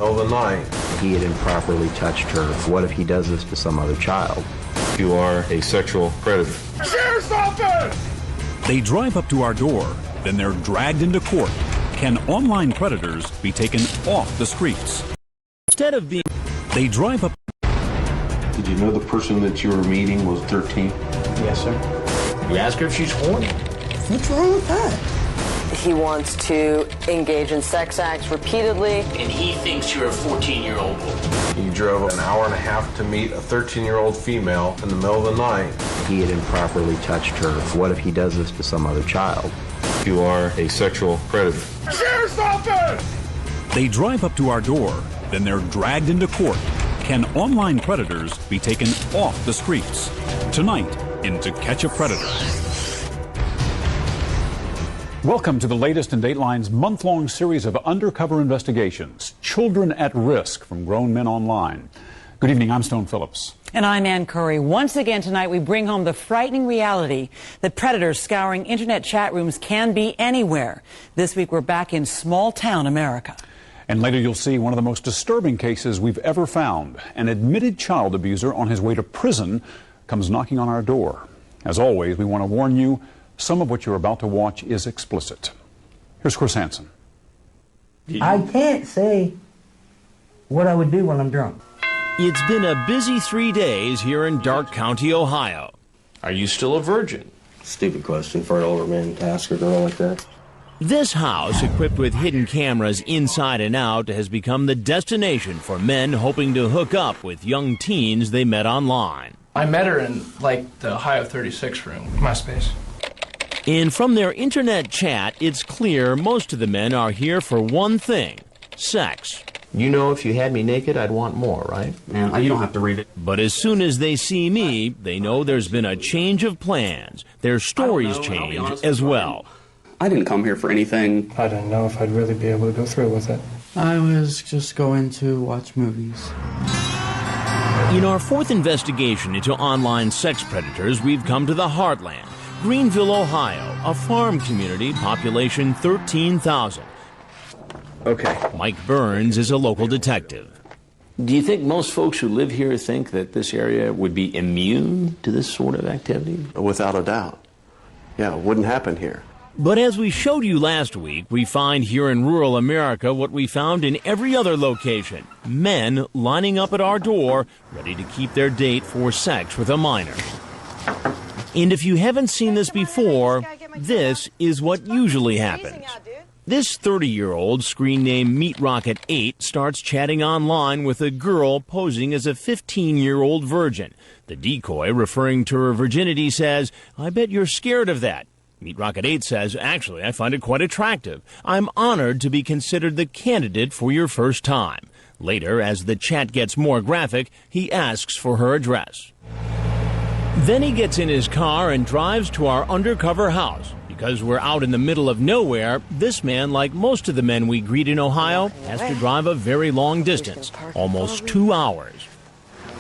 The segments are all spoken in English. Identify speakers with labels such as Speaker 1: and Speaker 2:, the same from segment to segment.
Speaker 1: Middle of the night.
Speaker 2: He had improperly touched her. What if he does this to some other child?
Speaker 1: You are a sexual predator.
Speaker 3: Sheriff's office!
Speaker 4: They drive up to our door, then they're dragged into court. Can online predators be taken off the streets? Instead of being... They drive up...
Speaker 1: Did you know the person that you were meeting was 13?
Speaker 5: Yes, sir. You ask her if she's horny.
Speaker 6: What's wrong with that?
Speaker 7: He wants to engage in sex acts repeatedly.
Speaker 8: And he thinks you're a 14-year-old woman.
Speaker 1: You drove an hour and a half to meet a 13-year-old female in the middle of the night.
Speaker 2: He had improperly touched her. What if he does this to some other child?
Speaker 1: You are a sexual predator.
Speaker 3: Sheriff's office!
Speaker 4: They drive up to our door, then they're dragged into court. Can online predators be taken off the streets? Tonight, in To Catch a Predator. Welcome to the latest in Dateline's month-long series of undercover investigations, Children at Risk from Grown Men Online. Good evening, I'm Stone Phillips.
Speaker 9: And I'm Ann Curry. Once again tonight, we bring home the frightening reality that predators scouring internet chat rooms can be anywhere. This week, we're back in small-town America.
Speaker 4: And later, you'll see one of the most disturbing cases we've ever found. An admitted child abuser on his way to prison comes knocking on our door. As always, we want to warn you, some of what you're about to watch is explicit. Here's Chris Hansen.
Speaker 6: I can't say what I would do when I'm drunk.
Speaker 10: It's been a busy 3 days here in Darke County, Ohio.
Speaker 5: Are you still a virgin?
Speaker 11: Stupid question for an older man to ask a girl like that.
Speaker 10: This house, equipped with hidden cameras inside and out, has become the destination for men hoping to hook up with young teens they met online.
Speaker 12: I met her in, the Ohio 36 room, MySpace.
Speaker 10: And from their internet chat, it's clear most of the men are here for one thing: sex.
Speaker 5: You know if you had me naked, I'd want more, right?
Speaker 11: Man, you don't have to read it.
Speaker 10: But as soon as they see me, they know there's been a change of plans. Their stories change as well.
Speaker 11: I didn't come here for anything.
Speaker 12: I didn't know if I'd really be able to go through with it.
Speaker 13: I was just going to watch movies.
Speaker 10: In our fourth investigation into online sex predators, we've come to the heartland, Greenville, Ohio, a farm community, population 13,000.
Speaker 5: Okay.
Speaker 10: Mike Burns is a local detective.
Speaker 5: Do you think most folks who live here think that this area would be immune to this sort of activity?
Speaker 14: Without a doubt. Yeah, it wouldn't happen here.
Speaker 10: But as we showed you last week, we find here in rural America what we found in every other location: men lining up at our door, ready to keep their date for sex with a minor. And if you haven't seen this before, this is what usually happens. This 30-year-old, screen name Meat Rocket 8, starts chatting online with a girl posing as a 15-year-old virgin. The decoy, referring to her virginity, says, "I bet you're scared of that." Meat Rocket 8 says, "Actually, I find it quite attractive. I'm honored to be considered the candidate for your first time." Later, as the chat gets more graphic, he asks for her address. Then he gets in his car and drives to our undercover house. Because we're out in the middle of nowhere, this man, like most of the men we greet in Ohio, has to drive a very long distance, almost 2 hours.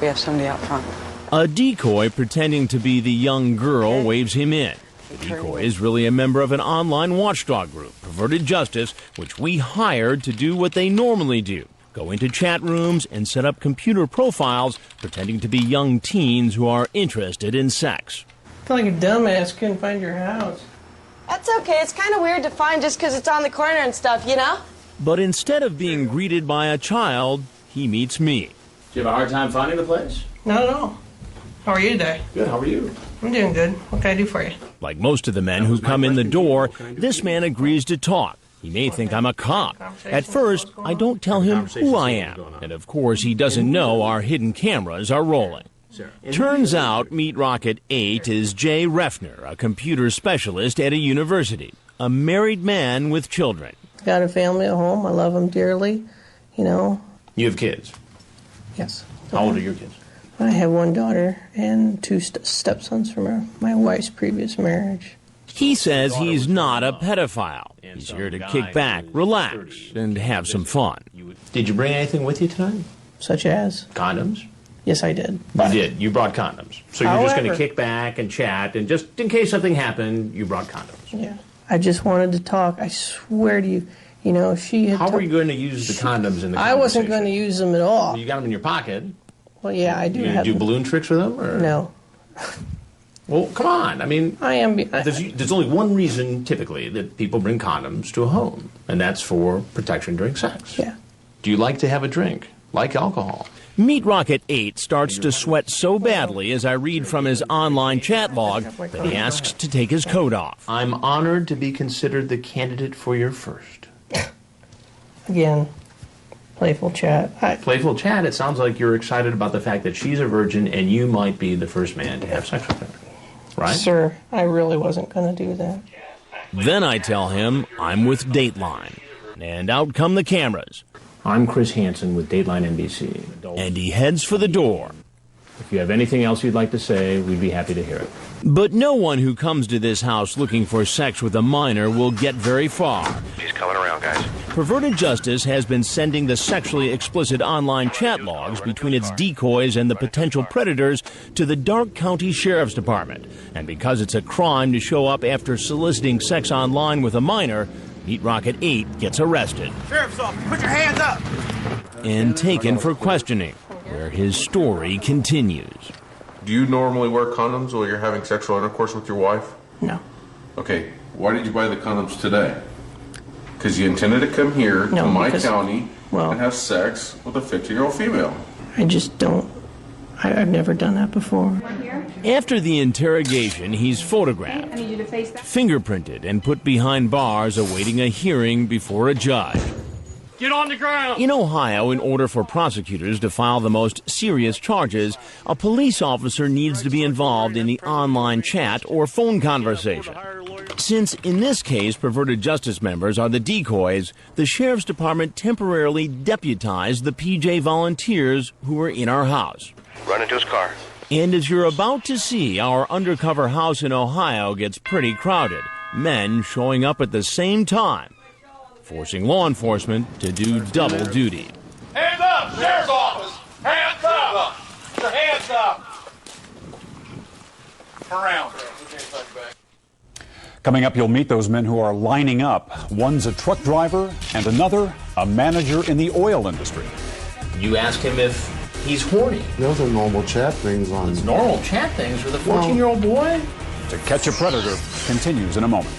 Speaker 7: We have somebody out front.
Speaker 10: A decoy pretending to be the young girl waves him in. The decoy is really a member of an online watchdog group, Perverted Justice, which we hired to do what they normally do: go into chat rooms and set up computer profiles pretending to be young teens who are interested in sex.
Speaker 12: I feel like a dumbass couldn't find your house.
Speaker 15: That's okay. It's kind of weird to find just because it's on the corner and stuff, you know?
Speaker 10: But instead of being greeted by a child, he meets me.
Speaker 5: Do you have a hard time finding the place?
Speaker 12: Not at all. How are you today?
Speaker 5: Good, how are you?
Speaker 12: I'm doing good. What can I do for you?
Speaker 10: Like most of the men who come in the door, this man agrees to talk. He may think I'm a cop. At first, I don't tell him who I am. And of course, he doesn't know our hidden cameras are rolling. Turns out Meat Rocket 8 is Jay Refner, a computer specialist at a university, a married man with children.
Speaker 16: Got a family at home. I love them dearly, you know.
Speaker 5: You have kids?
Speaker 16: Yes.
Speaker 5: How old are your kids?
Speaker 16: I have one daughter and two stepsons from my wife's previous marriage.
Speaker 10: He says he's not a pedophile. He's here to kick back, relax, and have some fun.
Speaker 5: Did you bring anything with you tonight?
Speaker 16: Such as?
Speaker 5: Condoms?
Speaker 16: Yes, I did.
Speaker 5: You did. You brought condoms. So you're just going to kick back and chat, and just in case something happened, you brought condoms.
Speaker 16: Yeah. I just wanted to talk. I swear to you, You know, she had.
Speaker 5: How were you going to use the condoms in the conversation?
Speaker 16: I wasn't going to use them at all.
Speaker 5: You got them in your pocket.
Speaker 16: Well, yeah, I do.
Speaker 5: You gonna do balloon tricks with them? Or?
Speaker 16: No.
Speaker 5: Well, come on. I mean, there's only one reason typically that people bring condoms to a home, and that's for protection during sex.
Speaker 16: Yeah.
Speaker 5: Do you like to have a drink, like alcohol?
Speaker 10: Meat Rocket 8 starts to sweat so badly as I read from his online chat log that he asks to take his coat off.
Speaker 5: I'm honored to be considered the candidate for your first.
Speaker 16: Again, playful chat.
Speaker 5: Playful chat, it sounds like you're excited about the fact that she's a virgin and you might be the first man to have sex with her. Right?
Speaker 16: Sir, I really wasn't going to do that.
Speaker 10: Then I tell him I'm with Dateline. And out come the cameras.
Speaker 5: I'm Chris Hansen with Dateline NBC.
Speaker 10: And he heads for the door.
Speaker 5: If you have anything else you'd like to say, we'd be happy to hear it.
Speaker 10: But no one who comes to this house looking for sex with a minor will get very far.
Speaker 17: She's coming around, guys.
Speaker 10: Perverted Justice has been sending the sexually explicit online chat logs between its decoys and the potential predators to the Darke County Sheriff's Department. And because it's a crime to show up after soliciting sex online with a minor, Meat Rocket 8 gets arrested.
Speaker 3: Sheriff's office, put your hands up!
Speaker 10: And taken for questioning, where his story continues.
Speaker 1: Do you normally wear condoms while you're having sexual intercourse with your wife?
Speaker 16: No.
Speaker 1: Okay, why did you buy the condoms today? Because you intended to come here to my county and have sex with a 15-year-old female.
Speaker 16: I just don't. I've never done that before.
Speaker 10: After the interrogation, he's photographed, fingerprinted, and put behind bars awaiting a hearing before a judge.
Speaker 3: Get on the ground!
Speaker 10: In Ohio, in order for prosecutors to file the most serious charges, a police officer needs to be involved in the online chat or phone conversation. Since, in this case, Perverted Justice members are the decoys, the Sheriff's Department temporarily deputized the PJ volunteers who were in our house.
Speaker 17: Run into his car.
Speaker 10: And as you're about to see, our undercover house in Ohio gets pretty crowded. Men showing up at the same time, forcing law enforcement to do double duty.
Speaker 3: Hands up! Sheriff's office! Hands up! Your hands up! Turn around.
Speaker 4: Coming up, you'll meet those men who are lining up. One's a truck driver and another a manager in the oil industry.
Speaker 5: You ask him if he's horny.
Speaker 14: Those are normal chat things on...
Speaker 5: It's normal chat things with a 14-year-old boy?
Speaker 4: To Catch a Predator continues in a moment.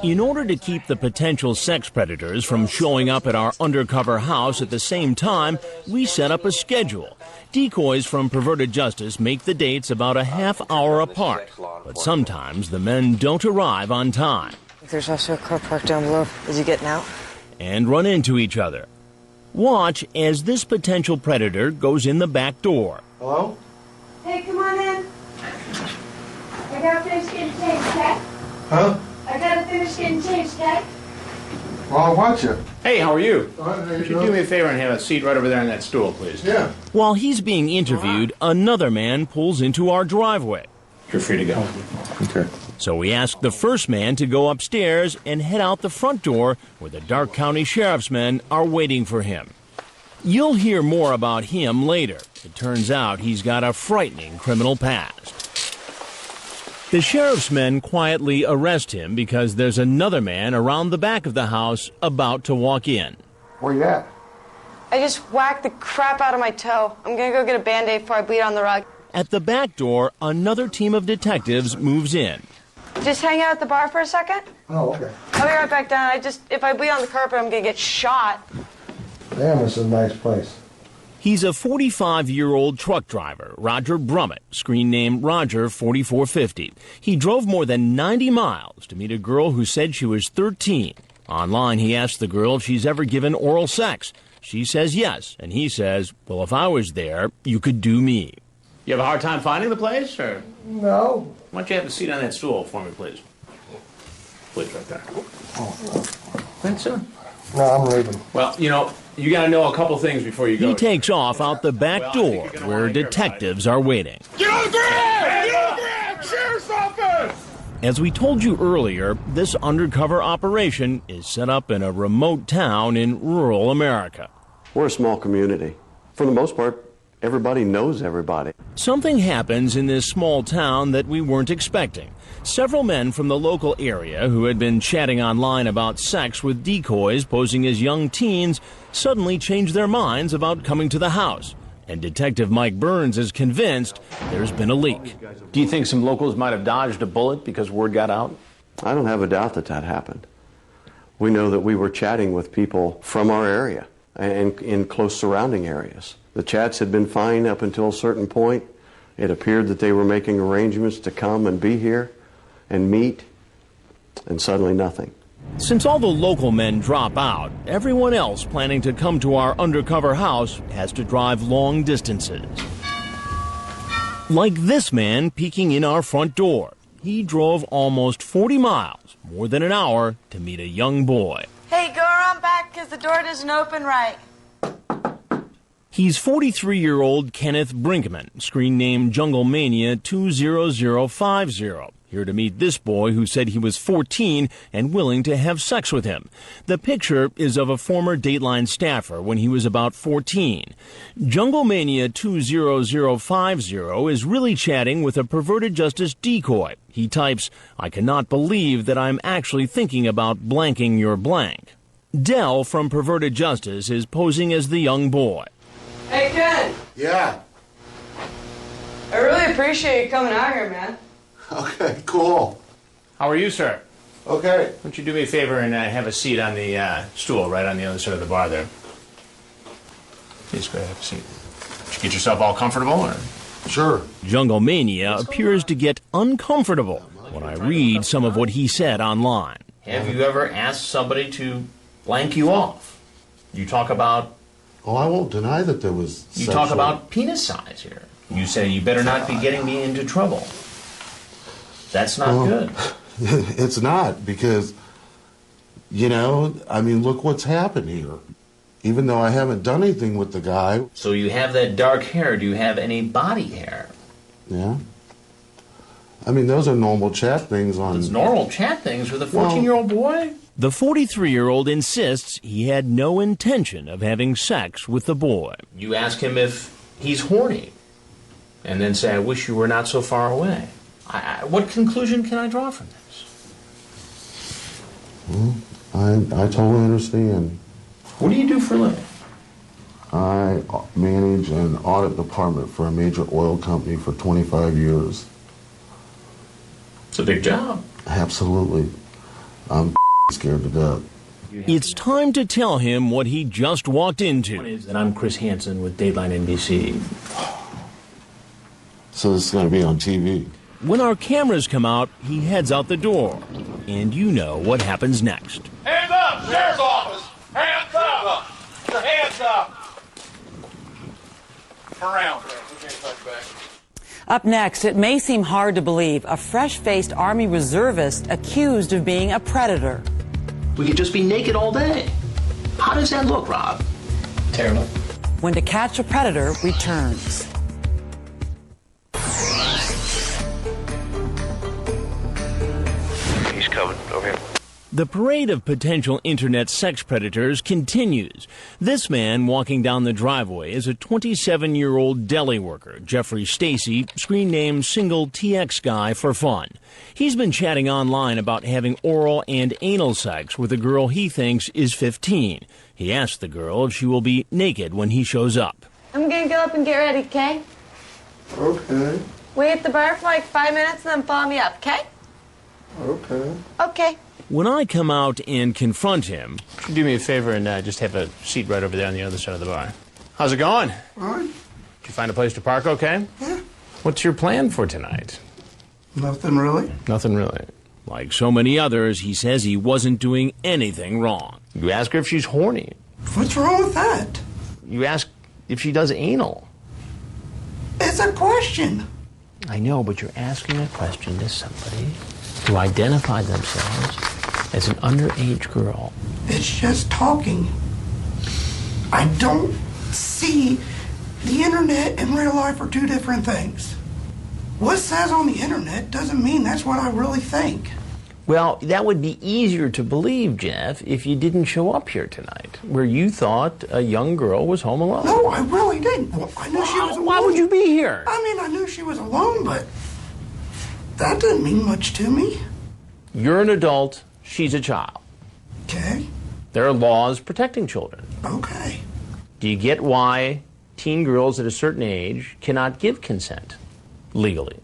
Speaker 10: In order to keep the potential sex predators from showing up at our undercover house at the same time, we set up a schedule. Decoys from Perverted Justice make the dates about a half hour apart, but sometimes the men don't arrive on time.
Speaker 7: There's also a car parked down below. Is he getting out?
Speaker 10: And run into each other. Watch as this potential predator goes in the back door.
Speaker 14: Hello?
Speaker 15: Hey, come on in. I gotta finish getting changed, okay?
Speaker 14: Huh?
Speaker 15: I gotta finish getting changed, okay?
Speaker 14: Well, I'll watch you.
Speaker 5: Hey, how are you?
Speaker 14: Would
Speaker 5: you do me a favor and have a seat right over there on that stool, please?
Speaker 14: Yeah.
Speaker 10: While he's being interviewed, another man pulls into our driveway.
Speaker 5: You're free to go.
Speaker 14: Okay.
Speaker 10: So we ask the first man to go upstairs and head out the front door where the Darke County Sheriff's men are waiting for him. You'll hear more about him later. It turns out he's got a frightening criminal past. The sheriff's men quietly arrest him because there's another man around the back of the house about to walk in.
Speaker 14: Where you at?
Speaker 15: I just whacked the crap out of my toe. I'm gonna go get a Band-Aid before I bleed on the rug.
Speaker 10: At the back door, another team of detectives moves in.
Speaker 15: Just hang out at the bar for a second?
Speaker 14: Oh, okay.
Speaker 15: I'll be right back down. If I bleed on the carpet, I'm gonna get shot.
Speaker 14: Damn, this is a nice place.
Speaker 10: He's a 45-year-old truck driver, Roger Brummett, screen name Roger 4450. He drove more than 90 miles to meet a girl who said she was 13. Online, he asked the girl if she's ever given oral sex. She says yes, and he says, well, if I was there, you could do me.
Speaker 5: You have a hard time finding the place, or?
Speaker 14: No.
Speaker 5: Why don't you have a seat on that stool for me, please? Please, right there. Thanks, sir.
Speaker 14: No, I'm leaving.
Speaker 5: Well, you got to know a couple things before you go.
Speaker 10: He takes off out the back door where detectives are waiting.
Speaker 3: Get on the ground! Get on the ground! Sheriff's office!
Speaker 10: As we told you earlier, this undercover operation is set up in a remote town in rural America.
Speaker 14: We're a small community. For the most part,
Speaker 11: Everybody knows everybody.
Speaker 10: Something happens in this small town that we weren't expecting. Several men from the local area who had been chatting online about sex with decoys posing as young teens suddenly changed their minds about coming to the house. And Detective Mike Burns is convinced there's been a leak.
Speaker 5: Do you think some locals might have dodged a bullet because word got out?
Speaker 11: I don't have a doubt that that happened. We know that we were chatting with people from our area and in close surrounding areas. The chats had been fine up until a certain point. It appeared that they were making arrangements to come and be here and meet, and suddenly nothing.
Speaker 10: Since all the local men drop out, everyone else planning to come to our undercover house has to drive long distances. Like this man peeking in our front door. He drove almost 40 miles, more than an hour, to meet a young boy.
Speaker 15: Hey, go around back because the door doesn't open right.
Speaker 10: He's 43-year-old Kenneth Brinkman, screen name Jungle Mania 20050. Here to meet this boy who said he was 14 and willing to have sex with him. The picture is of a former Dateline staffer when he was about 14. Jungle Mania 20050 is really chatting with a perverted justice decoy. He types, "I cannot believe that I'm actually thinking about blanking your blank." Dell from Perverted Justice is posing as the young boy.
Speaker 15: Hey, Ken.
Speaker 18: Yeah.
Speaker 15: I really appreciate you coming out here, man.
Speaker 18: Okay, cool.
Speaker 5: How are you, sir?
Speaker 18: Okay.
Speaker 5: Why don't you do me a favor and have a seat on the stool right on the other side of the bar there? Please go ahead, have a seat. Did you get yourself all comfortable? Or?
Speaker 18: Sure.
Speaker 10: Jungle Mania appears to get uncomfortable when I read some of what he said online.
Speaker 5: Have you ever asked somebody to blank you off? You talk about...
Speaker 18: Oh, I won't deny that there was
Speaker 5: You talk about penis size here. You say you better not be getting me into trouble. That's not good.
Speaker 18: It's not, because, you know, I mean, look what's happened here. Even though I haven't done anything with the guy.
Speaker 5: So you have that dark hair. Do you have any body hair?
Speaker 18: Yeah. I mean, those are normal chat things on...
Speaker 5: Those normal chat things with a 14-year-old boy?
Speaker 10: The 43-year-old insists he had no intention of having sex with the boy.
Speaker 5: You ask him if he's horny, and then say, "I wish you were not so far away." What conclusion can I draw from this?
Speaker 18: Well, I totally understand.
Speaker 5: What do you do for a living?
Speaker 18: I manage an audit department for a major oil company for 25 years.
Speaker 5: It's a big job.
Speaker 18: Absolutely. I'm scared to death.
Speaker 10: It's time to tell him what he just walked into.
Speaker 5: And I'm Chris Hansen with Dateline NBC.
Speaker 18: So this is going to be on TV.
Speaker 10: When our cameras come out, he heads out the door. And you know what happens next.
Speaker 3: Hands up! Sheriff's office! Hands up! Your hands up! Turn around.
Speaker 9: Up next, it may seem hard to believe a fresh-faced Army reservist accused of being a predator.
Speaker 8: We could just be naked all day. How does that look, Rob?
Speaker 5: Terrible.
Speaker 9: When To Catch a Predator returns.
Speaker 17: He's coming over here.
Speaker 10: The parade of potential internet sex predators continues. This man walking down the driveway is a 27-year-old deli worker, Jeffrey Stacy, screen name Single TX Guy for fun. He's been chatting online about having oral and anal sex with a girl he thinks is 15. He asked the girl if she will be naked when he shows up.
Speaker 15: I'm gonna go up and get ready, okay?
Speaker 14: Okay.
Speaker 15: Wait at the bar for like 5 minutes and then follow me up, okay?
Speaker 14: Okay.
Speaker 15: Okay.
Speaker 10: When I come out and confront him...
Speaker 5: Do me a favor and just have a seat right over there on the other side of the bar. How's it going?
Speaker 14: All right.
Speaker 5: Did you find a place to park okay?
Speaker 14: Yeah.
Speaker 5: What's your plan for tonight?
Speaker 14: Nothing really.
Speaker 5: Nothing really.
Speaker 10: Like so many others, he says he wasn't doing anything wrong.
Speaker 5: You ask her if she's horny.
Speaker 14: What's wrong with that?
Speaker 5: You ask if she does anal.
Speaker 14: It's a question.
Speaker 5: I know, but you're asking a question to somebody who identified themselves as an underage girl.
Speaker 14: It's just talking. I don't see the internet and real life are two different things. What says on the internet doesn't mean that's what I really think.
Speaker 5: Well, that would be easier to believe, Jeff, if you didn't show up here tonight, where you thought a young girl was home alone.
Speaker 14: No, I really didn't. Well, I knew she was alone.
Speaker 5: Why would you be here?
Speaker 14: I mean, I knew she was alone, but that didn't mean much to me.
Speaker 5: You're an adult. She's a child.
Speaker 14: Okay.
Speaker 5: There are laws protecting children.
Speaker 14: Okay.
Speaker 5: Do you get why teen girls at a certain age cannot give consent legally?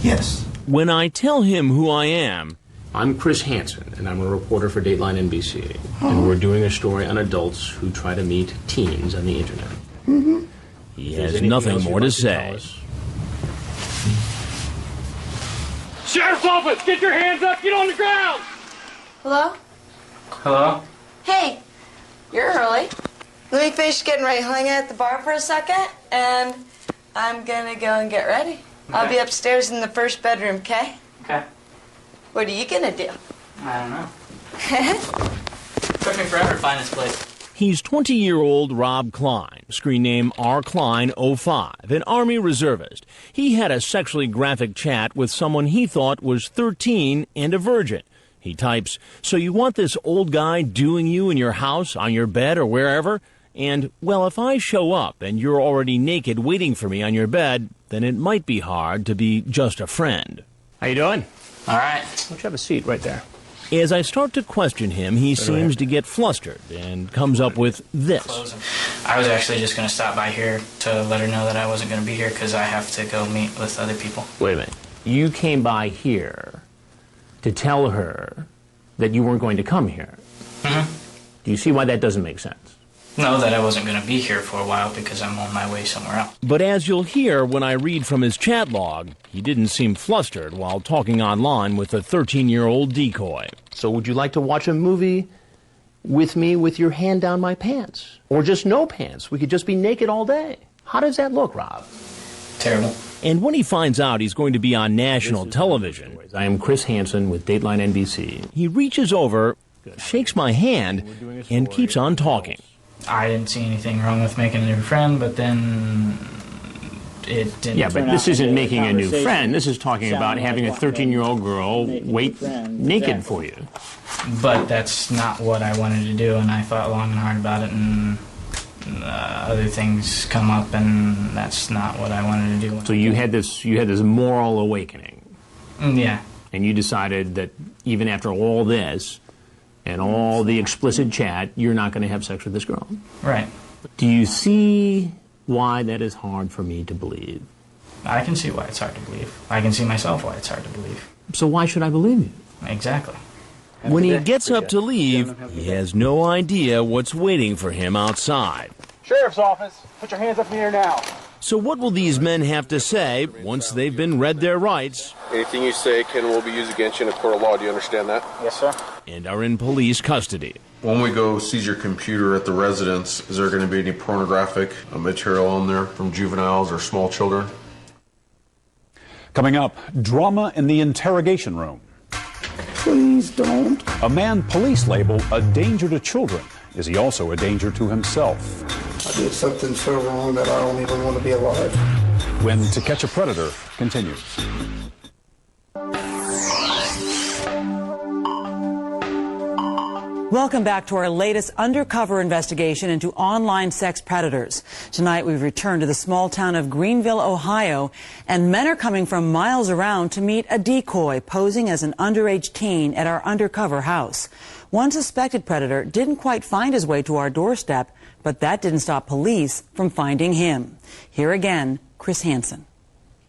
Speaker 14: Yes.
Speaker 10: When I tell him who I am,
Speaker 5: I'm Chris Hansen, and I'm a reporter for Dateline NBC. And we're doing a story on adults who try to meet teens on the internet.
Speaker 14: Mm-hmm.
Speaker 10: He has nothing more to say.
Speaker 3: Sheriff's office, get your hands up, get on the ground!
Speaker 15: Hello?
Speaker 12: Hello?
Speaker 15: Hey, you're early. Let me finish getting ready. Hang out at the bar for a second, and I'm gonna go and get ready. Okay. I'll be upstairs in the first bedroom, okay?
Speaker 12: Okay.
Speaker 15: What are you gonna do?
Speaker 12: I don't know. Took me forever to find this place.
Speaker 10: He's 20-year-old Rob Klein, screen name R. Klein 05, an Army reservist. He had a sexually graphic chat with someone he thought was 13 and a virgin. He types, "So you want this old guy doing you in your house, on your bed, or wherever? And, well, if I show up and you're already naked waiting for me on your bed, then it might be hard to be just a friend."
Speaker 5: How you doing?
Speaker 12: All right.
Speaker 5: Why don't you have a seat right there?
Speaker 10: As I start to question him, he seems to get flustered and comes up with this.
Speaker 12: I was actually just going to stop by here to let her know that I wasn't going to be here because I have to go meet with other people.
Speaker 5: Wait a minute. You came by here to tell her that you weren't going to come here.
Speaker 12: Mm-hmm.
Speaker 5: Do you see why that doesn't make sense?
Speaker 12: No, that I wasn't going to be here for a while because I'm on my way somewhere else.
Speaker 10: But as you'll hear when I read from his chat log, he didn't seem flustered while talking online with a 13-year-old decoy.
Speaker 5: So would you like to watch a movie with me with your hand down my pants? Or just no pants? We could just be naked all day. How does that look, Rob?
Speaker 12: Terrible.
Speaker 10: And when he finds out he's going to be on national television,
Speaker 5: I am Chris Hansen with Dateline NBC.
Speaker 10: He reaches over, shakes my hand, and keeps on talking.
Speaker 12: I didn't see anything wrong with making a new friend, but then it didn't.
Speaker 5: Yeah, but this isn't making a new friend. This is talking about having a 13-year-old girl wait naked for you.
Speaker 12: But that's not what I wanted to do, and I thought long and hard about it, and other things come up, and that's not what I wanted to do.
Speaker 5: So you had this moral awakening.
Speaker 12: Yeah.
Speaker 5: And you decided that even after all this and all the explicit chat, you're not going to have sex with this girl.
Speaker 12: Right.
Speaker 5: Do you see why that is hard for me to believe?
Speaker 12: I can see why it's hard to believe. I can see myself why it's hard to believe.
Speaker 5: So why should I believe you?
Speaker 12: Exactly.
Speaker 10: When he gets up to leave, he has no idea what's waiting for him outside.
Speaker 3: Sheriff's office, put your hands up in the air now.
Speaker 10: So what will these men have to say once they've been read their rights?
Speaker 1: Anything you say can will be used against you in a court of law. Do you understand that?
Speaker 3: Yes, sir.
Speaker 10: And are in police custody.
Speaker 1: When we go seize your computer at the residence, is there going to be any pornographic material on there from juveniles or small children?
Speaker 4: Coming up, drama in the interrogation room.
Speaker 14: Please don't.
Speaker 4: A man police label a danger to children. Is he also a danger to himself?
Speaker 14: I did something so wrong that I don't even want to be alive.
Speaker 4: When To Catch a Predator continues.
Speaker 9: Welcome back to our latest undercover investigation into online sex predators. Tonight we've returned to the small town of Greenville, Ohio, and men are coming from miles around to meet a decoy posing as an underage teen at our undercover house. One suspected predator didn't quite find his way to our doorstep, but that didn't stop police from finding him. Here again, Chris Hansen.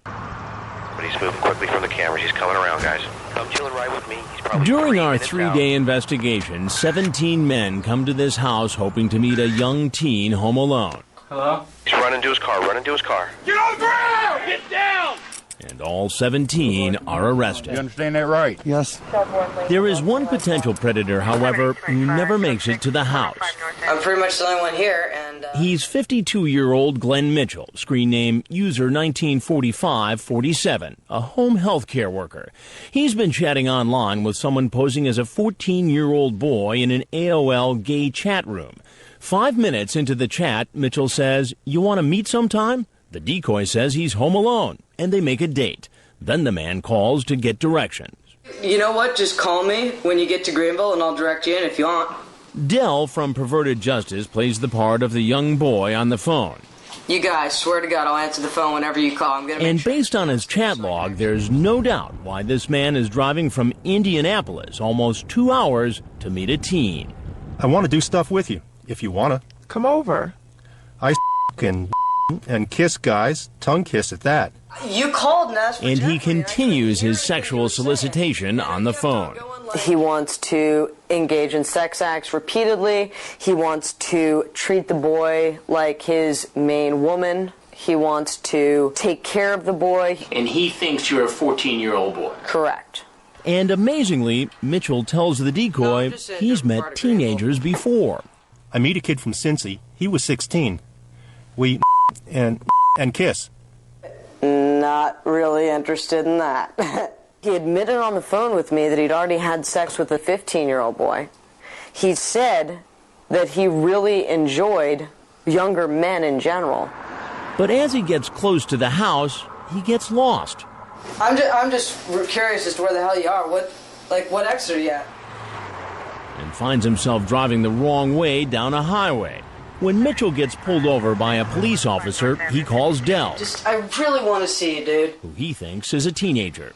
Speaker 17: But he's moving quickly from the cameras. He's coming around, guys. Come chilling right with me. He's probably
Speaker 10: During our
Speaker 17: 3 minutes
Speaker 10: three-day investigation, 17 men come to this house hoping to meet a young teen home alone.
Speaker 12: Hello?
Speaker 17: He's running to his car. Running to his car.
Speaker 3: Get on the ground! Get down!
Speaker 10: And all 17 are arrested.
Speaker 18: You understand that right?
Speaker 14: Yes.
Speaker 10: There is one potential predator, however, who never makes it to the house.
Speaker 7: I'm pretty much the only one here, and
Speaker 10: He's 52-year-old Glenn Mitchell, screen name user 194547, a home health care worker. He's been chatting online with someone posing as a 14-year-old boy in an AOL gay chat room. 5 minutes into the chat, Mitchell says, "You want to meet sometime?" The decoy says he's home alone, and they make a date. Then the man calls to get directions.
Speaker 7: You know what? Just call me when you get to Greenville and I'll direct you in if you want.
Speaker 10: Dell from Perverted Justice plays the part of the young boy on the phone.
Speaker 7: You guys, swear to God, I'll answer the phone whenever you call. I'm gonna
Speaker 10: And based on his chat log, there's no doubt why this man is driving from Indianapolis almost 2 hours to meet a teen.
Speaker 19: I want to do stuff with you, if you want to.
Speaker 16: Come over.
Speaker 19: I and kiss guys, tongue kiss at that.
Speaker 7: You called and asked for
Speaker 10: And he continues his sexual solicitation on the phone.
Speaker 7: He wants to engage in sex acts repeatedly. He wants to treat the boy like his main woman. He wants to take care of the boy.
Speaker 8: And he thinks you're a 14-year-old boy.
Speaker 7: Correct.
Speaker 10: And amazingly, Mitchell tells the decoy he's met teenagers before.
Speaker 19: I meet a kid from Cincy. He was 16. We and kiss.
Speaker 7: Not really interested in that. He admitted on the phone with me that he'd already had sex with a 15-year-old boy. He said that he really enjoyed younger men in general.
Speaker 10: But as he gets close to the house, he gets lost.
Speaker 7: I'm just curious as to where the hell you are. What exit are you at?
Speaker 10: And finds himself driving the wrong way down a highway. When Mitchell gets pulled over by a police officer, he calls Dell,
Speaker 7: I really want to see you, dude.
Speaker 10: who he thinks is a teenager.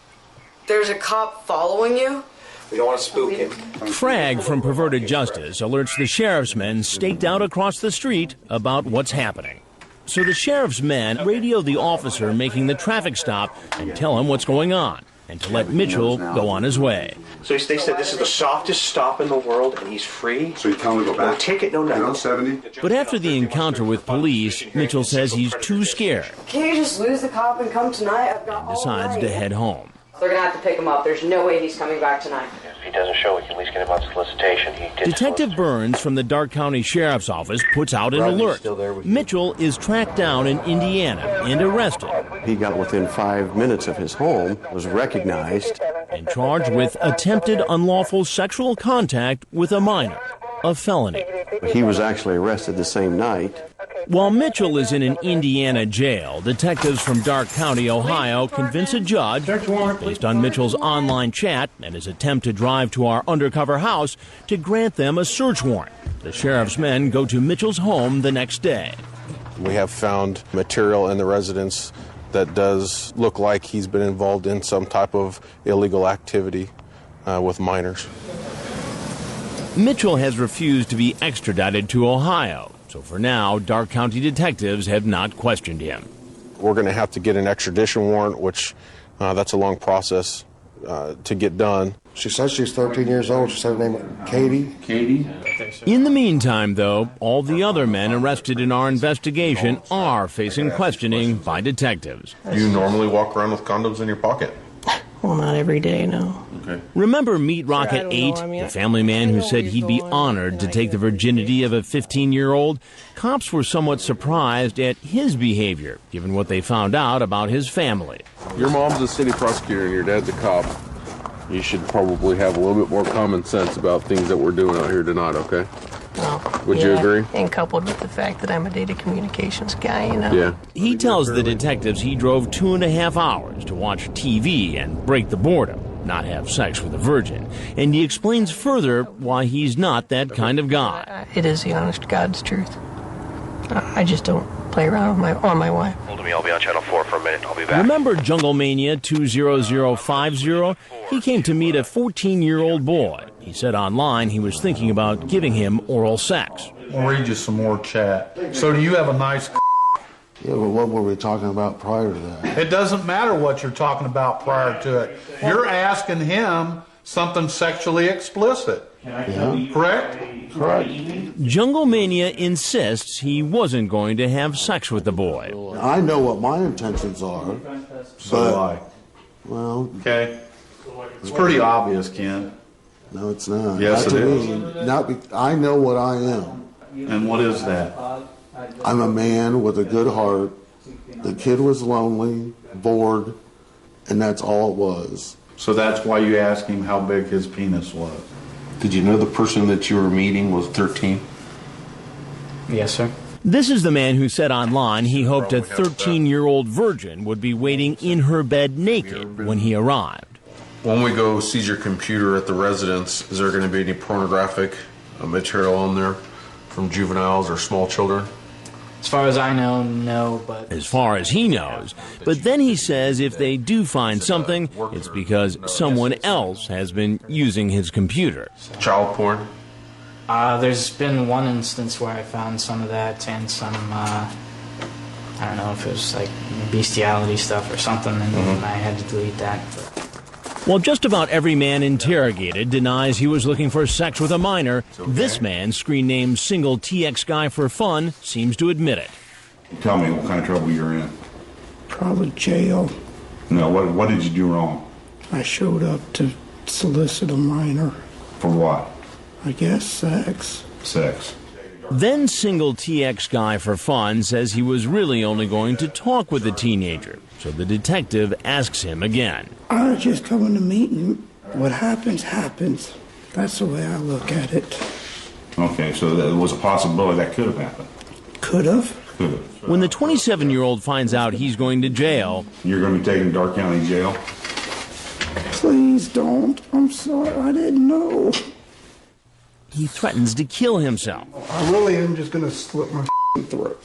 Speaker 7: There's a cop following you?
Speaker 17: We don't want to spook him.
Speaker 10: Frag from Perverted Justice alerts the sheriff's men staked out across the street about what's happening. So the sheriff's men radio the officer making the traffic stop and tell him what's going on, and to let Mitchell go on his way.
Speaker 17: So they said this is the softest stop in the world, and he's free.
Speaker 20: So you tell him to go back?
Speaker 17: No ticket, no nothing.
Speaker 20: 70?
Speaker 10: But after the encounter with police, Mitchell says he's too scared
Speaker 7: Can't you just lose the cop and come tonight? I've got
Speaker 10: and decides to head home.
Speaker 7: They're gonna have to pick him up. There's no way he's coming back tonight.
Speaker 17: If he doesn't show, we can at least get him on solicitation. He did
Speaker 10: Detective Burns from the Dark County Sheriff's Office puts out an alert. Mitchell is tracked down in Indiana and arrested.
Speaker 11: He got within 5 minutes of his home, was recognized,
Speaker 10: and charged with attempted unlawful sexual contact with a minor, a felony.
Speaker 11: He was actually arrested the same night.
Speaker 10: While Mitchell is in an Indiana jail, detectives from Dark County, Ohio, convince a judge, based on Mitchell's online chat and his attempt to drive to our undercover house, to grant them a search warrant. The sheriff's men go to Mitchell's home the next day.
Speaker 1: We have found material in the residence that does look like he's been involved in some type of illegal activity with minors.
Speaker 10: Mitchell has refused to be extradited to Ohio, so for now, Dark County detectives have not questioned him.
Speaker 1: We're going to have to get an extradition warrant, which that's a long process to get done.
Speaker 20: She says she's 13 years old. She said her name Katie. Katie?
Speaker 10: In the meantime, though, all the other men arrested in our investigation are facing questioning by detectives.
Speaker 1: You normally walk around with condoms in your pocket?
Speaker 16: Well, not every day, no.
Speaker 1: Okay.
Speaker 10: Remember Meat Rocket 8, the family man who said he'd be honored to take the virginity of a 15-year-old? Cops were somewhat surprised at his behavior, given what they found out about his family.
Speaker 1: Your mom's a city prosecutor and your dad's a cop. You should probably have a little bit more common sense about things that we're doing out here tonight, okay? Would you agree?
Speaker 16: And coupled with the fact that I'm a data communications guy, you know.
Speaker 1: Yeah.
Speaker 10: He tells the detectives he drove 2.5 hours to watch TV and break the boredom, not have sex with a virgin. And he explains further why he's not that kind of guy.
Speaker 16: It is the honest to God's truth. I just don't play around with my wife.
Speaker 17: Hold me, I'll be on Channel 4 for a minute. I'll be back.
Speaker 10: Remember Jungle Mania 20050? He came to meet a 14-year-old boy. He said online he was thinking about giving him oral sex.
Speaker 21: I'll read you some more chat. So do you have a nice
Speaker 18: Yeah, but what were we talking about prior to that?
Speaker 21: It doesn't matter what you're talking about prior to it. You're asking him something sexually explicit.
Speaker 18: Yeah.
Speaker 21: Correct?
Speaker 18: Correct.
Speaker 10: Jungle Mania insists he wasn't going to have sex with the boy.
Speaker 18: I know what my intentions are.
Speaker 21: So do I.
Speaker 18: Well,
Speaker 21: okay. It's pretty obvious, Ken.
Speaker 18: No, it's not.
Speaker 21: Yes,
Speaker 18: not
Speaker 21: it
Speaker 18: to
Speaker 21: is.
Speaker 18: Me. I know what I am.
Speaker 21: And what is that?
Speaker 18: I'm a man with a good heart. The kid was lonely, bored, and that's all it was.
Speaker 21: So that's why you asked him how big his penis was.
Speaker 1: Did you know the person that you were meeting was 13?
Speaker 12: Yes, sir.
Speaker 10: This is the man who said online he hoped a 13-year-old virgin would be waiting in her bed naked when he arrived.
Speaker 1: When we go seize your computer at the residence, is there going to be any pornographic material on there from juveniles or small children?
Speaker 12: As far as I know, no, but...
Speaker 10: As far as he knows. But then he says if they do find something, it's because someone else has been using his computer.
Speaker 1: Child porn?
Speaker 12: There's been one instance where I found some of that and some, I don't know if it was like bestiality stuff or something, and I had to delete that.
Speaker 10: While just about every man interrogated denies he was looking for sex with a minor, this man, screen name Single TX Guy for Fun, seems to admit it.
Speaker 2: Tell me what kind of trouble you're in.
Speaker 14: Probably jail.
Speaker 2: No, what did you do wrong?
Speaker 14: I showed up to solicit a minor.
Speaker 2: For what?
Speaker 14: I guess sex.
Speaker 2: Sex.
Speaker 10: Then Single TX Guy for Fun says he was really only going to talk with the teenager, so the detective asks him again.
Speaker 14: I was just coming to meet him. What happens, happens. That's the way I look at it.
Speaker 2: Okay, so there was a possibility that could have happened.
Speaker 14: Could have?
Speaker 2: Could have.
Speaker 10: When the 27-year-old finds out he's going to jail...
Speaker 2: You're going to be taken to Dark County Jail?
Speaker 14: Please don't. I'm sorry, I didn't know.
Speaker 10: He threatens to kill himself.
Speaker 14: I really am just going to slit my throat.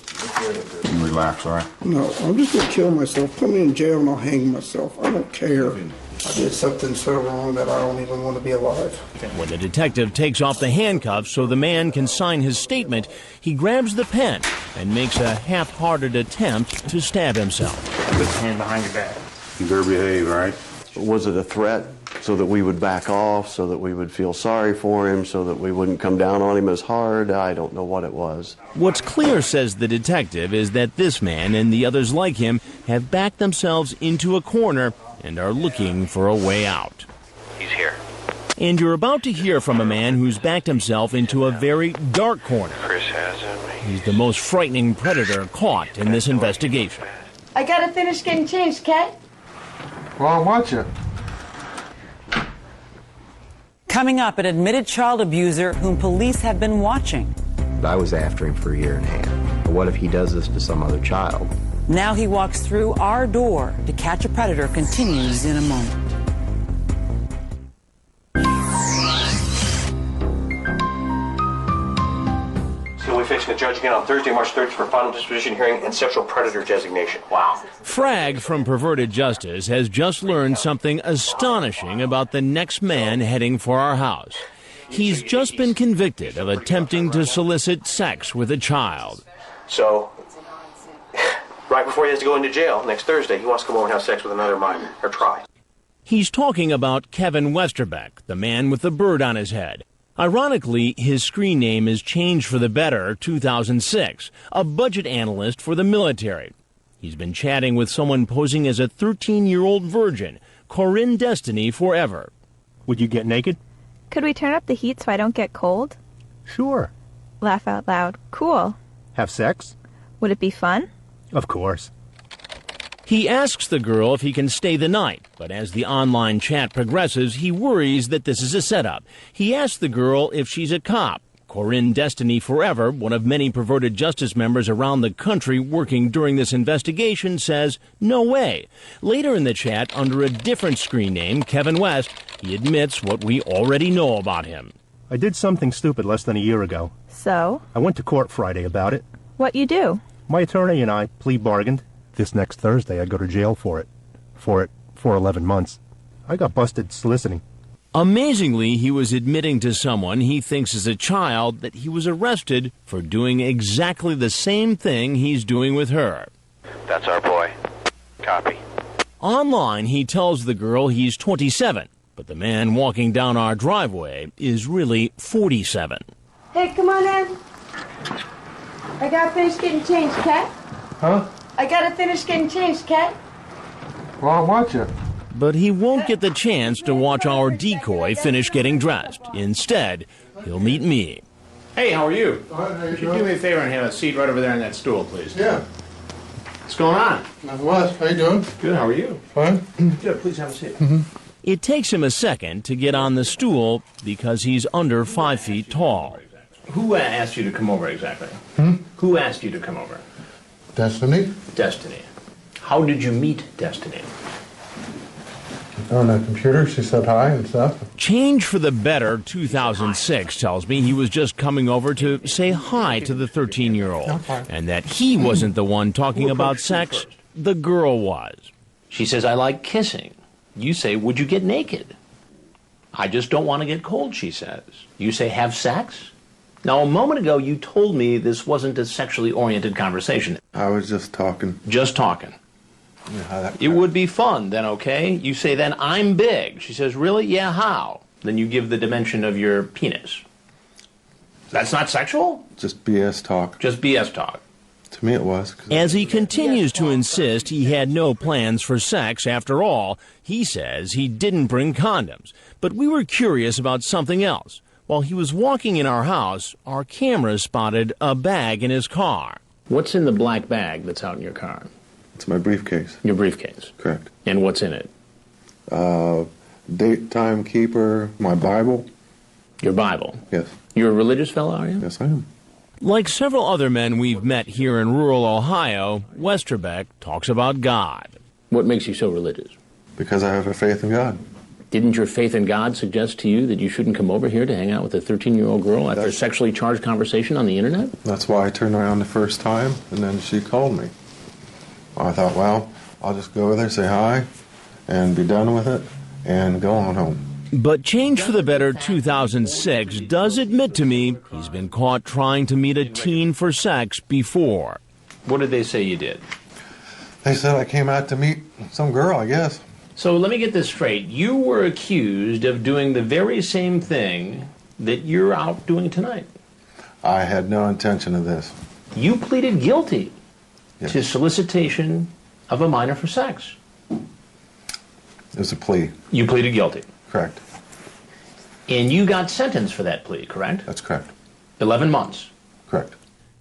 Speaker 2: You relax, all right?
Speaker 14: No, I'm just going to kill myself. Put me in jail and I'll hang myself. I don't care. I did something so wrong that I don't even want to be alive.
Speaker 10: When the detective takes off the handcuffs so the man can sign his statement, he grabs the pen and makes a half-hearted attempt to stab himself.
Speaker 12: Put your hand behind your back.
Speaker 2: You better behave, all right?
Speaker 11: Was it a threat so that we would back off, so that we would feel sorry for him, so that we wouldn't come down on him as hard? I don't know what it was.
Speaker 10: What's clear, says the detective, is that this man and the others like him have backed themselves into a corner and are looking for a way out.
Speaker 17: He's here.
Speaker 10: And you're about to hear from a man who's backed himself into a very dark corner.
Speaker 17: Chris has him.
Speaker 10: He's the most frightening predator caught in this investigation.
Speaker 15: I gotta finish getting changed, Kat.
Speaker 21: Well, I'll watch it.
Speaker 9: Coming up, an admitted child abuser whom police have been watching.
Speaker 22: I was after him for a year and a half. But what if he does this to some other child?
Speaker 9: Now he walks through our door. To Catch a Predator continues in a moment.
Speaker 17: So we facing the judge again on Thursday, March 3rd for final disposition hearing and sexual predator designation. Wow.
Speaker 10: Frag from Perverted Justice has just learned something astonishing about the next man heading for our house. He's just been convicted of attempting to solicit sex with a child.
Speaker 17: So, right before he has to go into jail next Thursday, he wants to come over and have sex with another minor, or try.
Speaker 10: He's talking about Kevin Westerbeck, the man with the bird on his head. Ironically, his screen name is changed for the better 2006, a budget analyst for the military. He's been chatting with someone posing as a 13-year-old virgin, Corinne Destiny Forever.
Speaker 19: Would you get naked?
Speaker 23: Could we turn up the heat so I don't get cold?
Speaker 19: Sure.
Speaker 23: Laugh out loud. Cool.
Speaker 19: Have sex?
Speaker 23: Would it be fun?
Speaker 19: Of course.
Speaker 10: He asks the girl if he can stay the night, but as the online chat progresses, he worries that this is a setup. He asks the girl if she's a cop. Corinne Destiny Forever, one of many Perverted Justice members around the country working during this investigation, says no way. Later in the chat, under a different screen name, Kevin West, he admits what we already know about him.
Speaker 19: I did something stupid less than a year ago.
Speaker 23: So?
Speaker 19: I went to court Friday about it.
Speaker 23: What you do?
Speaker 19: My attorney and I plea bargained. This next Thursday, I go to jail for 11 months. I got busted soliciting.
Speaker 10: Amazingly, he was admitting to someone he thinks is a child that he was arrested for doing exactly the same thing he's doing with her.
Speaker 17: That's our boy. Copy.
Speaker 10: Online, he tells the girl he's 27, but the man walking down our driveway is really 47.
Speaker 15: Hey, come on in. I gotta finish getting changed, Kat.
Speaker 21: Huh?
Speaker 15: I gotta finish getting changed, Kat.
Speaker 21: Well, I'll watch it.
Speaker 10: But he won't get the chance to watch our decoy finish getting dressed. Instead, he'll meet me.
Speaker 5: Hey, how are you? Could you do me a favor and have a seat right over there on that stool, please?
Speaker 21: Yeah.
Speaker 5: What's going on?
Speaker 21: Not much. How you doing?
Speaker 5: Good, how are you?
Speaker 21: Fine.
Speaker 5: Good, please have a seat.
Speaker 10: It takes him a second to get on the stool because he's under 5 feet tall.
Speaker 5: Who asked you to come over exactly? Who asked you to come over?
Speaker 21: Destiny?
Speaker 5: Destiny. How did you meet Destiny?
Speaker 18: on the computer. She said hi and stuff.
Speaker 10: Change for the Better 2006 tells me he was just coming over to say hi to the 13-year-old, and that he wasn't the one talking about sex, the girl was.
Speaker 5: She says, I like kissing. You say, would you get naked? I just don't want to get cold, she says. You say, have sex? Now, a moment ago, you told me this wasn't a sexually oriented conversation.
Speaker 4: I was just talking.
Speaker 5: Just talking. It would be fun, then, okay? You say, then, I'm big. She says, really? Yeah, how? Then you give the dimension of your penis. That's not sexual?
Speaker 4: Just BS talk.
Speaker 5: Just BS talk.
Speaker 4: To me it was.
Speaker 10: As he continues to insist he had no plans for sex after all, he says he didn't bring condoms. But we were curious about something else. While he was walking in our house, our camera spotted a bag in his car.
Speaker 5: What's in the black bag that's out in your car?
Speaker 4: It's my briefcase.
Speaker 5: Your briefcase?
Speaker 4: Correct.
Speaker 5: And what's in it?
Speaker 4: Date time keeper, my Bible.
Speaker 5: Your Bible?
Speaker 4: Yes.
Speaker 5: You're a religious fellow, are you?
Speaker 4: Yes, I am.
Speaker 10: Like several other men we've met here in rural Ohio, Westerbeck talks about God.
Speaker 5: What makes you so religious?
Speaker 4: Because I have a faith in God.
Speaker 5: Didn't your faith in God suggest to you that you shouldn't come over here to hang out with a 13-year-old girl after a sexually charged conversation on the internet?
Speaker 4: That's why I turned around the first time, and then she called me. I thought, well, I'll just go over there, say hi, and be done with it, and go on home.
Speaker 10: But Change for the Better 2006 does admit to me he's been caught trying to meet a teen for sex before.
Speaker 5: What did they say you did?
Speaker 4: They said I came out to meet some girl, I guess.
Speaker 5: So let me get this straight. You were accused of doing the very same thing that you're out doing tonight.
Speaker 4: I had no intention of this.
Speaker 5: You pleaded guilty to solicitation of a minor for sex.
Speaker 4: It was a plea.
Speaker 5: You pleaded guilty.
Speaker 4: Correct.
Speaker 5: And you got sentenced for that plea, correct?
Speaker 4: That's correct.
Speaker 5: 11 months.
Speaker 4: Correct.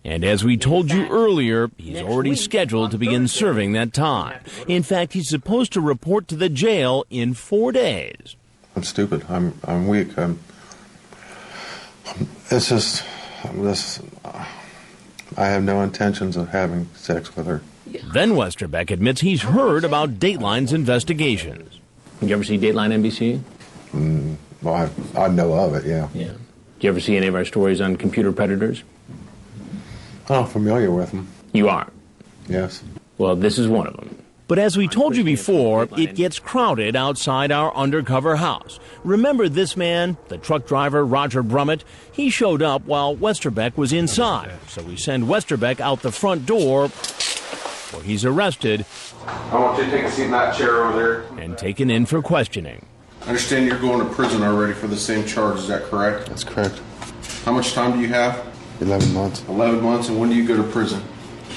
Speaker 10: And as we told you earlier, he's already scheduled to begin serving that time. In fact, he's supposed to report to the jail in 4 days.
Speaker 4: I'm stupid. I'm weak. It's just this. I have no intentions of having sex with her.
Speaker 10: Then Westerbeck admits he's heard about Dateline's investigations.
Speaker 5: Did you ever see Dateline NBC?
Speaker 4: Well, I know of it, yeah.
Speaker 5: Yeah. Did you ever see any of our stories on computer predators?
Speaker 4: I'm familiar with them.
Speaker 5: You are?
Speaker 4: Yes.
Speaker 5: Well, this is one of them.
Speaker 10: But as we told you before, it gets crowded outside our undercover house. Remember this man, the truck driver Roger Brummett? He showed up while Westerbeck was inside. So we send Westerbeck out the front door, where he's arrested.
Speaker 1: I want you to take a seat in that chair over there.
Speaker 10: And taken in for questioning.
Speaker 1: I understand you're going to prison already for the same charge, is that correct?
Speaker 4: That's correct.
Speaker 1: How much time do you have?
Speaker 4: 11 months.
Speaker 1: 11 months, and when do you go to prison?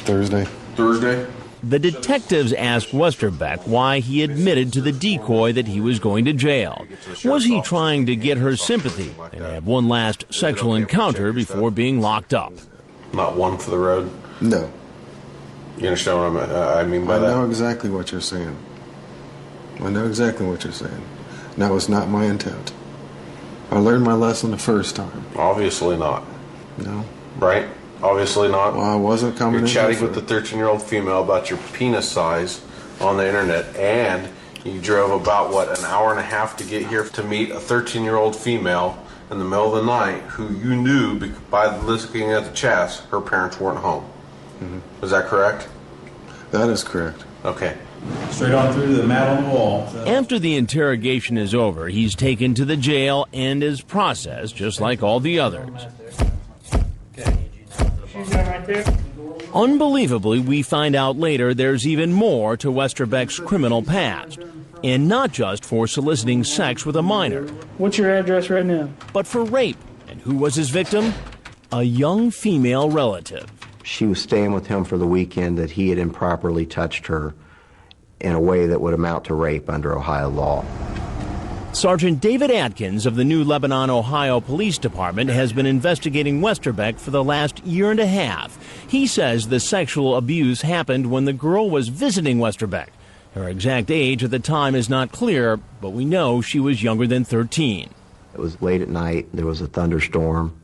Speaker 4: Thursday.
Speaker 1: Thursday?
Speaker 10: The detectives asked Westerbeck why he admitted to the decoy that he was going to jail. Was he trying to get her sympathy and have one last sexual encounter before being locked up?
Speaker 1: Not one for the road?
Speaker 4: No.
Speaker 1: You understand what I mean by that?
Speaker 4: I know exactly what you're saying. I know exactly what you're saying. That was not my intent. I learned my lesson the first time.
Speaker 1: Obviously not.
Speaker 4: No.
Speaker 1: Right? Obviously not.
Speaker 4: Well, I wasn't coming.
Speaker 1: You're chatting with the 13-year-old female about your penis size on the internet, and you drove about, what, an hour and a half to get here to meet a 13-year-old female in the middle of the night who you knew by looking at the chats her parents weren't home. Mm-hmm. Is that correct?
Speaker 4: That is correct.
Speaker 1: Okay.
Speaker 6: Straight on through to the mat on the wall.
Speaker 10: After the interrogation is over, he's taken to the jail and is processed just like all the others. Unbelievably, we find out later there's even more to Westerbeck's criminal past. And not just for soliciting sex with a minor.
Speaker 13: What's your address right now?
Speaker 10: But for rape. And who was his victim? A young female relative.
Speaker 22: She was staying with him for the weekend that he had improperly touched her in a way that would amount to rape under Ohio law.
Speaker 10: Sergeant David Atkins of the New Lebanon, Ohio Police Department has been investigating Westerbeck for the last year and a half. He says the sexual abuse happened when the girl was visiting Westerbeck. Her exact age at the time is not clear, but we know she was younger than 13.
Speaker 22: It was late at night. There was a thunderstorm.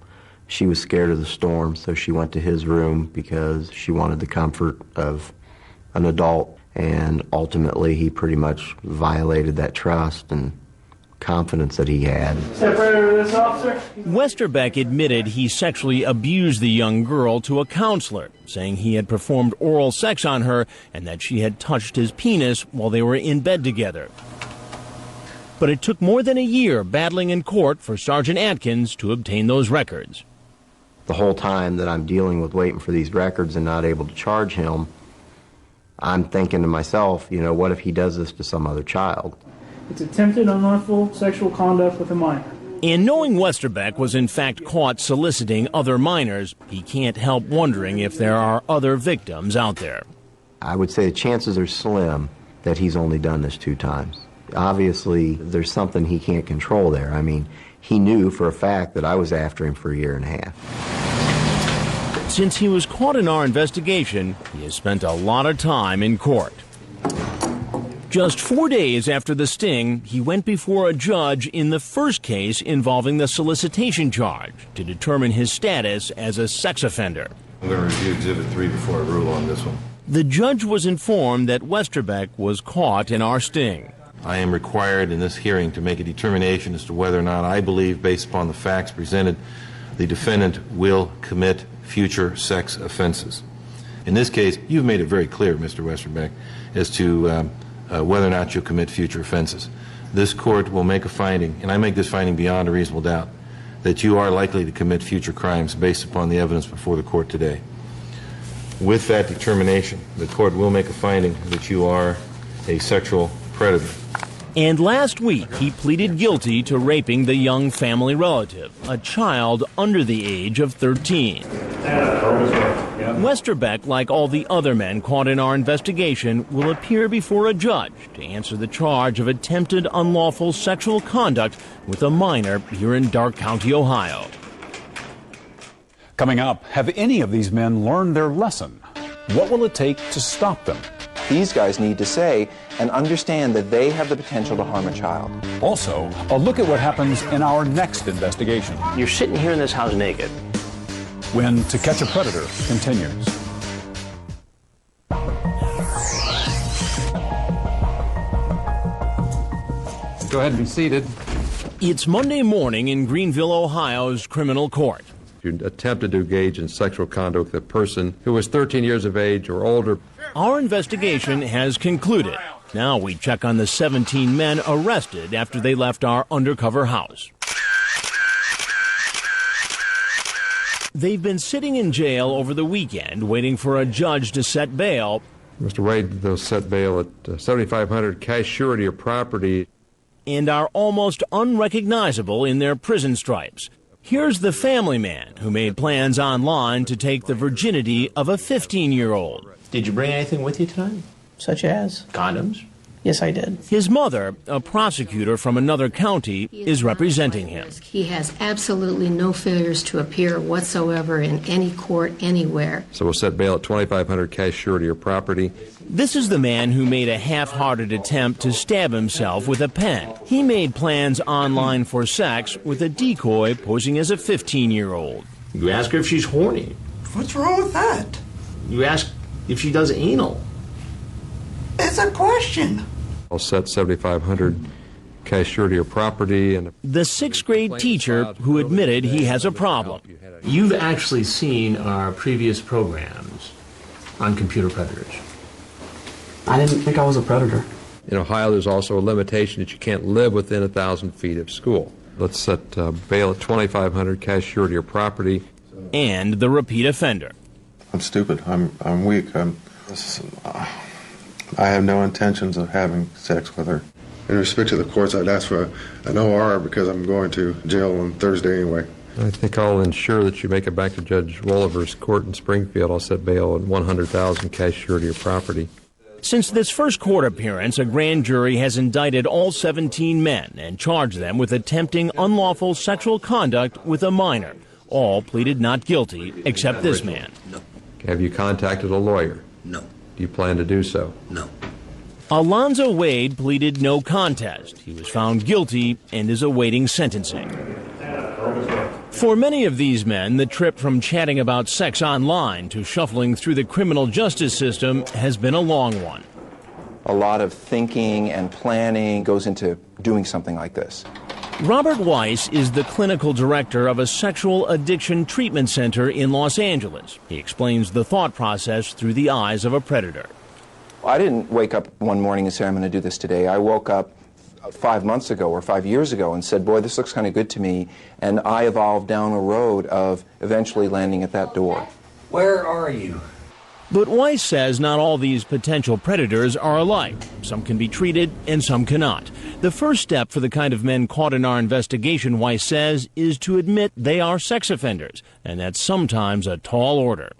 Speaker 22: She was scared of the storm, so she went to his room because she wanted the comfort of an adult. And ultimately, he pretty much violated that trust and confidence that he had.
Speaker 13: Step right over this, officer.
Speaker 10: Westerbeck admitted he sexually abused the young girl to a counselor, saying he had performed oral sex on her and that she had touched his penis while they were in bed together. But it took more than a year battling in court for Sergeant Atkins to obtain those records.
Speaker 22: The whole time that I'm dealing with waiting for these records and not able to charge him, I'm thinking to myself, you know, what if he does this to some other child?
Speaker 13: It's attempted unlawful sexual conduct with a minor.
Speaker 10: And knowing Westerbeck was in fact caught soliciting other minors, he can't help wondering if there are other victims out there.
Speaker 22: I would say the chances are slim that he's only done this 2 times. Obviously, there's something he can't control there. I mean, he knew for a fact that I was after him for a year and a half.
Speaker 10: Since he was caught in our investigation, he has spent a lot of time in court. Just 4 days after the sting, he went before a judge in the first case involving the solicitation charge to determine his status as a sex offender.
Speaker 3: I'm going to review Exhibit 3 before I rule on this one.
Speaker 10: The judge was informed that Westerbeck was caught in our sting.
Speaker 3: I am required in this hearing to make a determination as to whether or not I believe, based upon the facts presented, the defendant will commit future sex offenses. In this case, you've made it very clear, Mr. Westerbeck, as to whether or not you'll commit future offenses. This court will make a finding, and I make this finding beyond a reasonable doubt, that you are likely to commit future crimes based upon the evidence before the court today. With that determination, the court will make a finding that you are a sexual predator.
Speaker 10: And last week, he pleaded guilty to raping the young family relative, a child under the age of 13. Westerbeck, like all the other men caught in our investigation, will appear before a judge to answer the charge of attempted unlawful sexual conduct with a minor here in Darke County, Ohio.
Speaker 7: Coming up, have any of these men learned their lesson? What will it take to stop them?
Speaker 8: These guys need to say and understand that they have the potential to harm a child.
Speaker 7: Also, a look at what happens in our next investigation.
Speaker 5: You're sitting here in this house naked.
Speaker 7: When To Catch a Predator continues. Go ahead and be seated.
Speaker 10: It's Monday morning in Greenville, Ohio's criminal court.
Speaker 24: You attempted to engage in sexual conduct with a person who was 13 years of age or older.
Speaker 10: Our investigation has concluded. Now we check on the 17 men arrested after they left our undercover house. They've been sitting in jail over the weekend waiting for a judge to set bail.
Speaker 24: Mr. Wade, they'll set bail at $7,500 cash surety of property.
Speaker 10: And are almost unrecognizable in their prison stripes. Here's the family man who made plans online to take the virginity of a 15-year-old.
Speaker 5: Did you bring anything with you tonight?
Speaker 16: Such as?
Speaker 5: Condoms?
Speaker 16: Yes, I did.
Speaker 10: His mother, a prosecutor from another county, is representing him.
Speaker 25: He has absolutely no failures to appear whatsoever in any court anywhere.
Speaker 24: So we'll set bail at $2,500 cash surety of property.
Speaker 10: This is the man who made a half-hearted attempt to stab himself with a pen. He made plans online for sex with a decoy posing as a 15-year-old.
Speaker 5: You ask her if she's horny.
Speaker 14: What's wrong with that?
Speaker 5: You ask if she does anal.
Speaker 14: It's a question.
Speaker 24: I'll set $7,500 cash surety of property. And
Speaker 10: the 6th grade teacher who admitted he has a problem.
Speaker 5: You've actually seen our previous programs on computer predators.
Speaker 26: I didn't think I was a predator.
Speaker 24: In Ohio, there's also a limitation that you can't live within 1,000 feet of school. Let's set bail at $2,500 cash surety of property.
Speaker 10: And the repeat offender.
Speaker 4: I'm stupid. I'm weak. I have no intentions of having sex with her.
Speaker 20: In respect to the courts, I'd ask for an OR because I'm going to jail on Thursday anyway.
Speaker 24: I think I'll ensure that you make it back to Judge Wolliver's court in Springfield. I'll set bail at $100,000 cash surety of property.
Speaker 10: Since this first court appearance, a grand jury has indicted all 17 men and charged them with attempting unlawful sexual conduct with a minor. All pleaded not guilty, except this man.
Speaker 26: No.
Speaker 24: Have you contacted a lawyer?
Speaker 26: No.
Speaker 24: Do you plan to do so?
Speaker 26: No.
Speaker 10: Alonzo Wade pleaded no contest. He was found guilty and is awaiting sentencing. For many of these men, the trip from chatting about sex online to shuffling through the criminal justice system has been a long one.
Speaker 8: A lot of thinking and planning goes into doing something like this.
Speaker 10: Robert Weiss is the clinical director of a sexual addiction treatment center in Los Angeles. He explains the thought process through the eyes of a predator.
Speaker 8: I didn't wake up one morning and say, I'm going to do this today. I woke up 5 months ago or 5 years ago and said, boy, this looks kind of good to me. And I evolved down a road of eventually landing at that door.
Speaker 10: Where are you? But Weiss says not all these potential predators are alike. Some can be treated and some cannot. The first step for the kind of men caught in our investigation, Weiss says, is to admit they are sex offenders, and that's sometimes a tall order.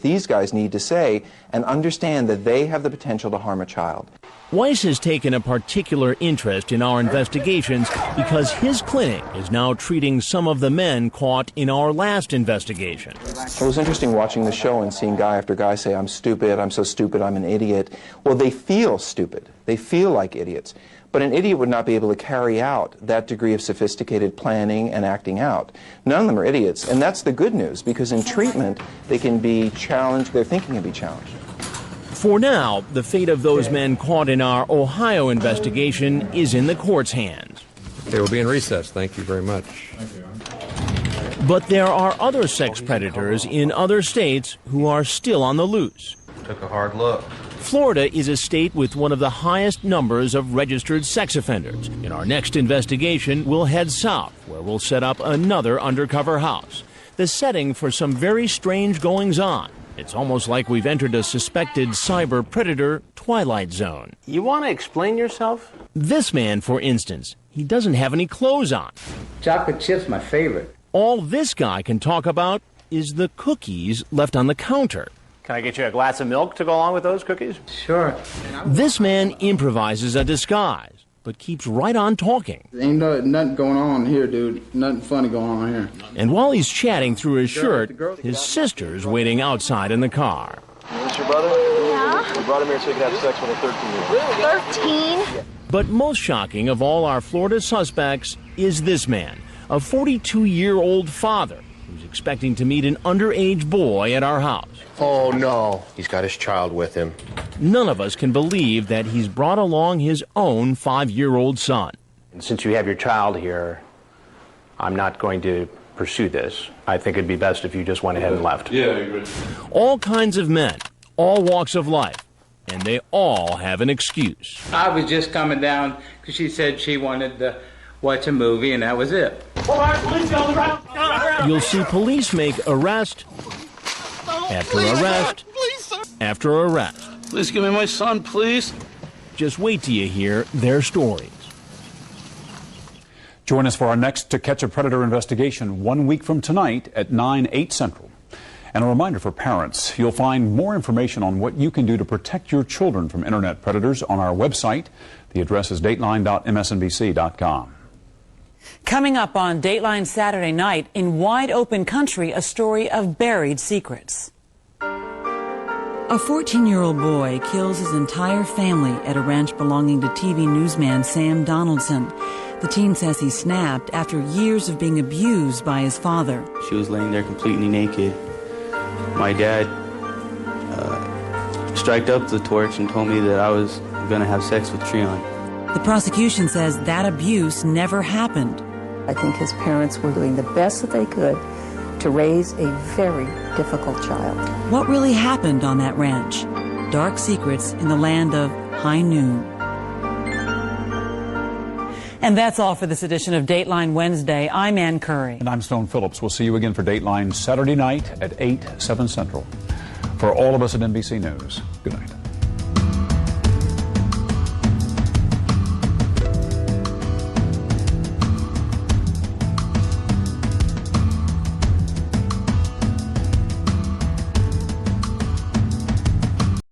Speaker 8: These guys need to say and understand that they have the potential to harm a child.
Speaker 10: Weiss has taken a particular interest in our investigations because his clinic is now treating some of the men caught in our last investigation.
Speaker 8: It was interesting watching the show and seeing guy after guy say, I'm stupid, I'm so stupid, I'm an idiot. Well, they feel stupid. They feel like idiots. But an idiot would not be able to carry out that degree of sophisticated planning and acting out. None of them are idiots, and that's the good news, because in treatment, they can be challenged, their thinking can be challenged.
Speaker 10: For now, the fate of those men caught in our Ohio investigation is in the court's hands.
Speaker 24: They will be in recess. Thank you very much.
Speaker 10: But there are other sex predators in other states who are still on the loose.
Speaker 1: Took a hard look.
Speaker 10: Florida is a state with one of the highest numbers of registered sex offenders. In our next investigation, we'll head south, where we'll set up another undercover house. The setting for some very strange goings-on. It's almost like we've entered a suspected cyber predator twilight zone.
Speaker 5: You want to explain yourself?
Speaker 10: This man, for instance, he doesn't have any clothes on.
Speaker 2: Chocolate chip's my favorite.
Speaker 10: All this guy can talk about is the cookies left on the counter.
Speaker 5: Can I get you a glass of milk to go along with those cookies?
Speaker 2: Sure.
Speaker 10: This man improvises a disguise, but keeps right on talking.
Speaker 2: Ain't nothing going on here, dude. Nothing funny going on here.
Speaker 10: And while he's chatting through his shirt, his sister's waiting outside in the car.
Speaker 17: Is this your brother?
Speaker 9: Yeah.
Speaker 17: We brought him here so he could have sex with a 13-year-old.
Speaker 9: 13?
Speaker 10: But most shocking of all our Florida suspects is this man, a 42-year-old father who's expecting to meet an underage boy at our house.
Speaker 17: Oh, no. He's got his child with him.
Speaker 10: None of us can believe that he's brought along his own 5-year-old son.
Speaker 5: And since you have your child here, I'm not going to pursue this. I think it'd be best if you just went ahead and left.
Speaker 1: Yeah, I agree.
Speaker 10: All kinds of men, all walks of life, and they all have an excuse.
Speaker 2: I was just coming down because she said she wanted to watch a movie, and that was it.
Speaker 10: You'll see police make arrest after arrest after arrest.
Speaker 11: Please give me my son, please.
Speaker 10: Just wait till you hear their stories.
Speaker 7: Join us for our next To Catch a Predator investigation 1 week from tonight at 9/8 Central. And a reminder for parents, you'll find more information on what you can do to protect your children from internet predators on our website. The address is dateline.msnbc.com.
Speaker 12: Coming up on Dateline Saturday night, in wide open country, a story of buried secrets. A 14-year-old boy kills his entire family at a ranch belonging to TV newsman Sam Donaldson. The teen says he snapped after years of being abused by his father.
Speaker 26: She was laying there completely naked. My dad striked up the torch and told me that I was going to have sex with Treon.
Speaker 12: The prosecution says that abuse never happened.
Speaker 19: I think his parents were doing the best that they could to raise a very difficult child.
Speaker 12: What really happened on that ranch? Dark secrets in the land of high noon. And that's all for this edition of Dateline Wednesday. I'm Ann Curry.
Speaker 7: And I'm Stone Phillips. We'll see you again for Dateline Saturday night at 8/7 Central. For all of us at NBC News, good night.